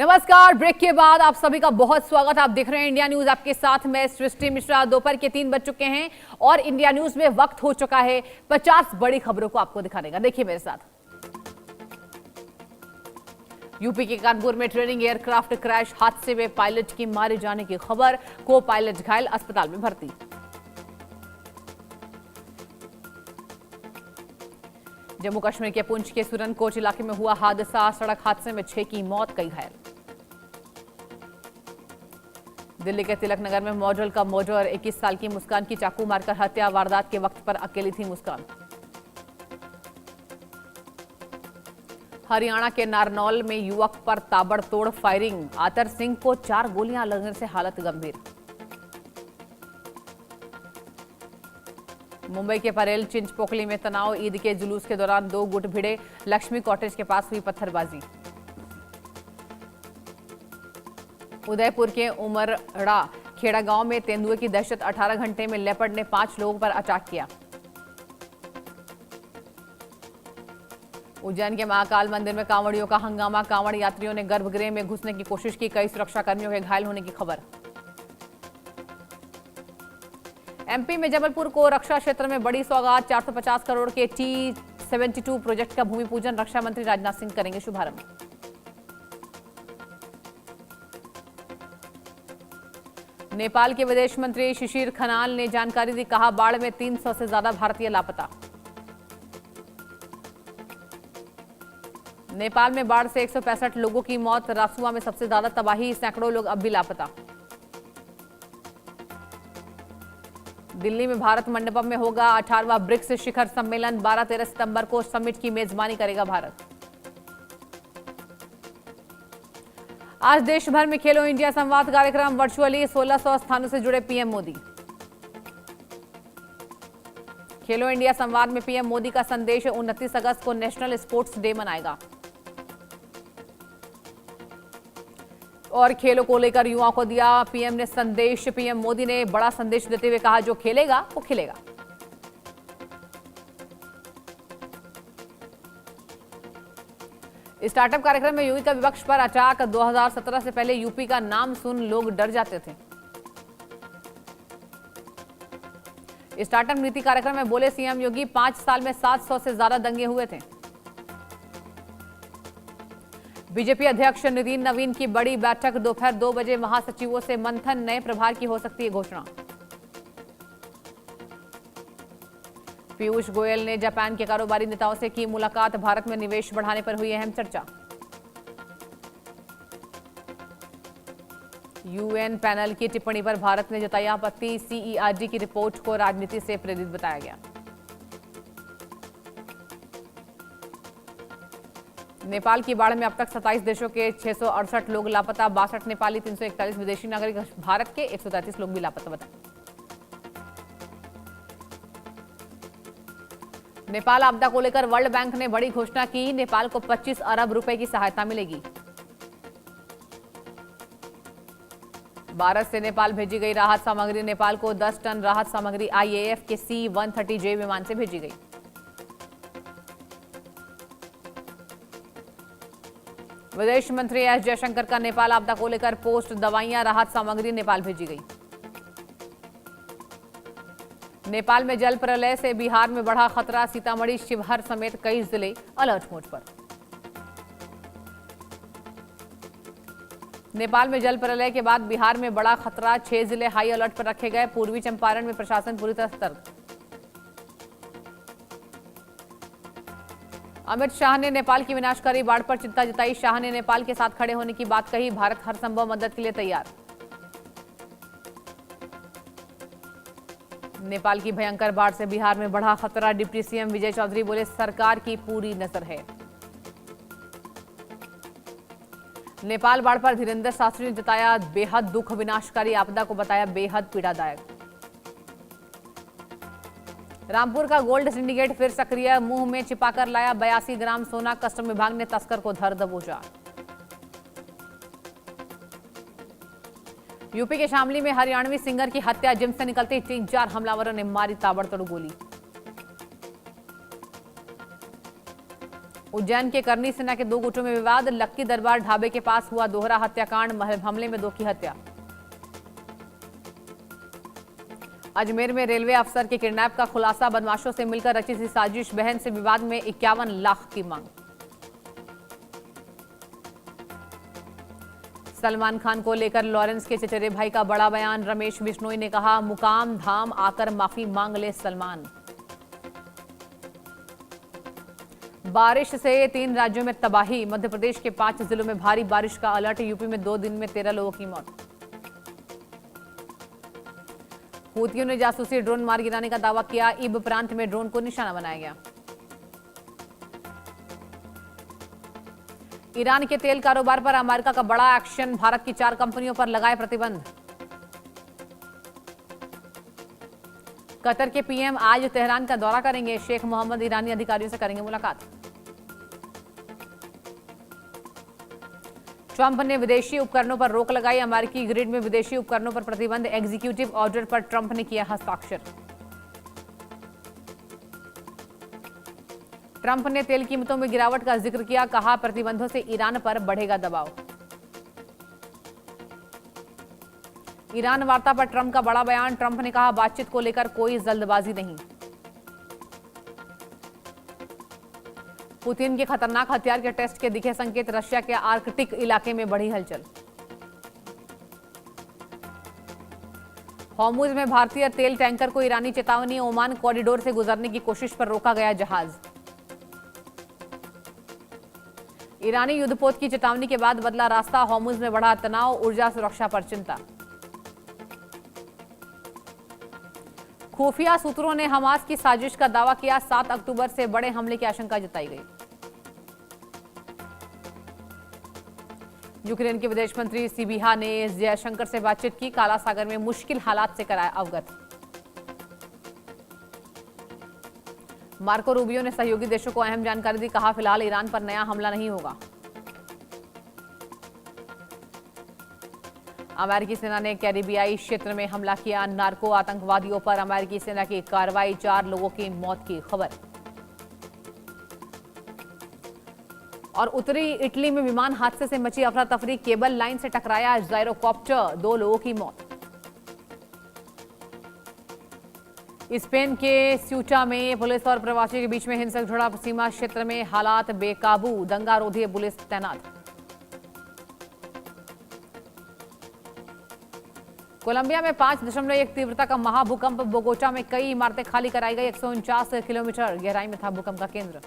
नमस्कार। ब्रेक के बाद आप सभी का बहुत स्वागत। आप देख रहे हैं इंडिया न्यूज, आपके साथ मैं सृष्टि मिश्रा। दोपहर के 3 बज चुके हैं और इंडिया न्यूज में वक्त हो चुका है 50 बड़ी खबरों को आपको दिखाने का। देखिए मेरे साथ। यूपी के कानपुर में ट्रेनिंग एयरक्राफ्ट क्रैश हादसे में पायलट की मारे जाने की खबर, को पायलट घायल, अस्पताल में भर्ती। जम्मू कश्मीर के पुंछ के सुरनकोट इलाके में हुआ हादसा, सड़क हादसे में 6 की मौत, कई घायल। दिल्ली के तिलक नगर में मॉडल का मर्डर, 21 साल की मुस्कान की चाकू मारकर हत्या, वारदात के वक्त पर अकेली थी मुस्कान। हरियाणा के नारनौल में युवक पर ताबड़तोड़ फायरिंग, आतर सिंह को 4 गोलियां लगने से हालत गंभीर। मुंबई के परेल चिंचपोकली में तनाव, ईद के जुलूस के दौरान 2 गुट भिड़े, लक्ष्मी कॉटेज के पास हुई पत्थरबाजी। उदयपुर के उमरड़ा खेड़ा गांव में तेंदुए की दहशत, 18 घंटे में लेपर्ड ने 5 लोगों पर अटैक किया। उज्जैन के महाकाल मंदिर में कांवड़ियों का हंगामा, कांवड़ यात्रियों ने गर्भगृह में घुसने की कोशिश की, कई सुरक्षाकर्मियों के घायल होने की खबर। एमपी में जबलपुर को रक्षा क्षेत्र में बड़ी सौगात, 450 करोड़ के T-72 प्रोजेक्ट का भूमि पूजन, रक्षा मंत्री राजनाथ सिंह करेंगे शुभारंभ। नेपाल के विदेश मंत्री शिशिर खनाल ने जानकारी दी, कहा बाढ़ में 300 से ज्यादा भारतीय लापता। नेपाल में बाढ़ से 165 लोगों की मौत, रासुआ में सबसे ज्यादा तबाही, सैकड़ों लोग अब भी लापता। दिल्ली में भारत मंडपम में होगा 18वां ब्रिक्स शिखर सम्मेलन, 12-13 सितंबर को समिट की मेजबानी करेगा भारत। आज देश भर में खेलो इंडिया संवाद कार्यक्रम वर्चुअली, 1600 स्थानों से जुड़े पीएम मोदी। खेलो इंडिया संवाद में पीएम मोदी का संदेश, 29 अगस्त को नेशनल स्पोर्ट्स डे मनाएगा। और खेलों को लेकर युवाओं को दिया पीएम ने संदेश, पीएम मोदी ने बड़ा संदेश देते हुए कहा, जो खेलेगा वो खिलेगा। स्टार्टअप कार्यक्रम में योगी का विपक्ष पर अटैक, 2017 से पहले यूपी का नाम सुन लोग डर जाते थे। स्टार्टअप नीति कार्यक्रम में बोले सीएम योगी, 5 साल में 700 से ज्यादा दंगे हुए थे। बीजेपी अध्यक्ष नितिन नवीन की बड़ी बैठक, दोपहर 2 बजे महासचिवों से मंथन, नए प्रभार की हो सकती है घोषणा। पीयूष गोयल ने जापान के कारोबारी नेताओं से की मुलाकात, भारत में निवेश बढ़ाने पर हुई अहम चर्चा। यूएन पैनल की टिप्पणी पर भारत ने जताई आपत्ति, सीईआरडी की रिपोर्ट को राजनीति से प्रेरित बताया गया। नेपाल की बाढ़ में अब तक 27 देशों के 668 लोग लापता, 62 नेपाली, 341 विदेशी नागरिक, भारत के 133 लोग भी लापता बताए। नेपाल आपदा को लेकर वर्ल्ड बैंक ने बड़ी घोषणा की, नेपाल को 25 अरब रुपए की सहायता मिलेगी। भारत से नेपाल भेजी गई राहत सामग्री, नेपाल को 10 टन राहत सामग्री आईएएफ के C-130J विमान से भेजी गई। विदेश मंत्री एस जयशंकर का नेपाल आपदा को लेकर पोस्ट, दवाइयां राहत सामग्री नेपाल भेजी गई। नेपाल में जल प्रलय से बिहार में बढ़ा खतरा, सीतामढ़ी, शिवहर समेत कई जिले अलर्ट मोड पर। नेपाल में जल प्रलय के बाद बिहार में बड़ा खतरा, 6 जिले हाई अलर्ट पर रखे गए, पूर्वी चंपारण में प्रशासन पूरी तरह सतर्क। अमित शाह ने नेपाल की विनाशकारी बाढ़ पर चिंता जताई, शाह ने नेपाल के साथ खड़े होने की बात कही, भारत हर संभव मदद के लिए तैयार। नेपाल की भयंकर बाढ़ से बिहार में बढ़ा खतरा, डिप्टी सीएम विजय चौधरी बोले, सरकार की पूरी नजर है। नेपाल बाढ़ पर धीरेन्द्र शास्त्री ने जताया बेहद दुख, विनाशकारी आपदा को बताया बेहद पीड़ादायक। रामपुर का गोल्ड सिंडिकेट फिर सक्रिय, मुंह में छिपाकर लाया 82 ग्राम सोना, कस्टम विभाग ने तस्कर को धर दबोचा। यूपी के शामली में हरियाणवी सिंगर की हत्या, जिम से निकलते 3-4 हमलावरों ने मारी ताबड़तोड़ गोली। उज्जैन के करनी सेना के 2 गुटों में विवाद, लक्की दरबार ढाबे के पास हुआ दोहरा हत्याकांड, हमले में 2 की हत्या। अजमेर में रेलवे अफसर के किडनैप का खुलासा, बदमाशों से मिलकर रची थी साजिश, बहन से विवाद में 51 लाख की मांग। सलमान खान को लेकर लॉरेंस के चचेरे भाई का बड़ा बयान, रमेश बिश्नोई ने कहा मुकाम धाम आकर माफी मांग ले सलमान। बारिश से 3 राज्यों में तबाही, मध्य प्रदेश के 5 जिलों में भारी बारिश का अलर्ट, यूपी में 2 दिन में 13 लोगों की मौत। हूथियों ने जासूसी ड्रोन मार गिराने का दावा किया, इब प्रांत में ड्रोन को निशाना बनाया गया। ईरान के तेल कारोबार पर अमेरिका का बड़ा एक्शन, भारत की 4 कंपनियों पर लगाए प्रतिबंध। कतर के पीएम आज तेहरान का दौरा करेंगे, शेख मोहम्मद ईरानी अधिकारियों से करेंगे मुलाकात। ट्रंप ने विदेशी उपकरणों पर रोक लगाई, अमेरिकी ग्रिड में विदेशी उपकरणों पर प्रतिबंध, एग्जीक्यूटिव ऑर्डर पर ट्रंप ने किया हस्ताक्षर। ट्रंप ने तेल कीमतों में गिरावट का जिक्र किया, कहा प्रतिबंधों से ईरान पर बढ़ेगा दबाव। ईरान वार्ता पर ट्रंप का बड़ा बयान, ट्रंप ने कहा बातचीत को लेकर कोई जल्दबाजी नहीं। पुतिन के खतरनाक हथियार के टेस्ट के दिखे संकेत, रशिया के आर्कटिक इलाके में बढ़ी हलचल। हॉर्मुज में भारतीय तेल टैंकर को ईरानी चेतावनी, ओमान कॉरिडोर से गुजरने की कोशिश पर रोका गया जहाज। ईरानी युद्धपोत की चेतावनी के बाद बदला रास्ता, हॉर्मुज में बढ़ा तनाव, ऊर्जा सुरक्षा पर चिंता। खुफिया सूत्रों ने हमास की साजिश का दावा किया, 7 अक्टूबर से बड़े हमले की आशंका जताई गई। यूक्रेन के विदेश मंत्री सिबिहा ने जयशंकर से बातचीत की, काला सागर में मुश्किल हालात से कराया अवगत। मार्को रूबियो ने सहयोगी देशों को अहम जानकारी दी, कहा फिलहाल ईरान पर नया हमला नहीं होगा। अमेरिकी सेना ने कैरिबियाई क्षेत्र में हमला किया, नार्को आतंकवादियों पर अमेरिकी सेना की कार्रवाई, 4 लोगों की मौत की खबर। और उत्तरी इटली में विमान हादसे से मची अफरा तफरी, केबल लाइन से टकराया जायरोकॉप्टर, 2 लोगों की मौत। स्पेन के स्यूटा में पुलिस और प्रवासी के बीच में हिंसक झड़प, सीमा क्षेत्र में हालात बेकाबू, दंगा रोधी पुलिस तैनात। कोलंबिया में 5.1 तीव्रता का महाभूकंप, बोगोटा में कई इमारतें खाली कराई गई, 149 किलोमीटर गहराई में था भूकंप का केंद्र।